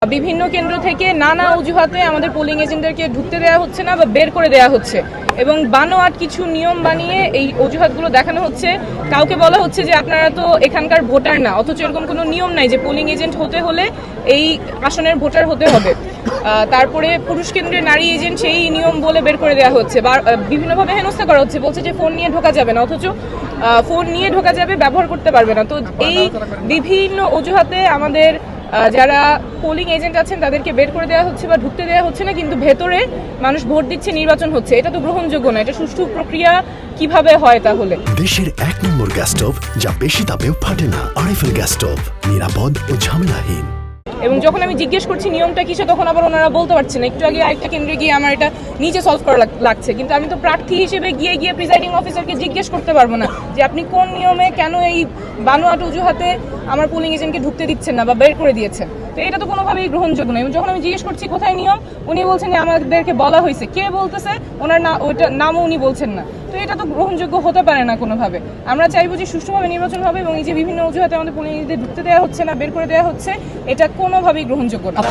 বিভিন্ন কেন্দ্র থেকে নানা অজুহাতে আমাদের পোলিং এজেন্টদেরকে ঢুকতে দেওয়া হচ্ছে না বা বের করে দেওয়া হচ্ছে এবং বানোয়াট কিছু নিয়ম বানিয়ে এই অজুহাতগুলো দেখানো হচ্ছে। কাউকে বলা হচ্ছে যে আপনারা তো এখানকার ভোটার না, অথচ এরকম কোনো নিয়ম নাই যে পোলিং এজেন্ট হতে হলে এই আসনের ভোটার হতে হবে। তারপরে পুরুষ কেন্দ্রের নারী এজেন্ট সেই নিয়ম বলে বের করে দেওয়া হচ্ছে বা বিভিন্নভাবে হেনস্থা করা হচ্ছে, বলছে যে ফোন নিয়ে ঢোকা যাবে না, অথচ ফোন নিয়ে ঢোকা যাবে, ব্যবহার করতে পারবে না। তো এই বিভিন্ন অজুহাতে আমাদের যারা পোলিং এজেন্ট আছেন তাদেরকে বের করে দেওয়া হচ্ছে বা ঢুকতে দেওয়া হচ্ছে না, কিন্তু ভেতরে মানুষ ভোট দিচ্ছে, নির্বাচন হচ্ছে। এটা তো গ্রহণযোগ্য না। এটা সুষ্ঠু প্রক্রিয়া কিভাবে হয় তাহলে? দেশের 1 নম্বর গ্যাস স্টোভ যা বেশি তাপেও ফাটে না, আরএফএল গ্যাস স্টোভ, নিরাপদ ও ঝামেলাহীন। এবং যখন আমি জিজ্ঞেস করছি নিয়মটা কিসে, তখন আবার ওনারা বলতে পারছে না। একটু আগে আরেকটা কেন্দ্রে গিয়ে আমার এটা নিজে সলভ করা লাগছে, কিন্তু আমি তো প্রার্থী হিসেবে গিয়ে প্রিসাইডিং অফিসারকে জিজ্ঞেস করতে পারবো না যে আপনি কোন নিয়মে কেন এই বানোয়াট অজুহাতে আমার পোলিং এজেন্টকে ঢুকতে দিচ্ছেন না বা বের করে দিয়েছেন। তো এটা তো কোনোভাবেই গ্রহণযোগ্য নয়। এবং যখন আমি জিজ্ঞেস করছি কোথায় নিয়ম, উনি বলছেন যে আমাদেরকে বলা হয়েছে। কে বলতেছে? ওনার ওইটা নামও উনি বলছেন না। তো এটা তো গ্রহণযোগ্য হতে পারে না কোনোভাবে। আমরা চাইবো যে সুষ্ঠুভাবে নির্বাচন হবে এবং এই যে বিভিন্ন অজুহাতে আমাদের পোলিং এজেন্টদের ঢুকতে দেওয়া হচ্ছে না, বের করে দেওয়া হচ্ছে, এটা কোনোভাবেই গ্রহণযোগ্য না।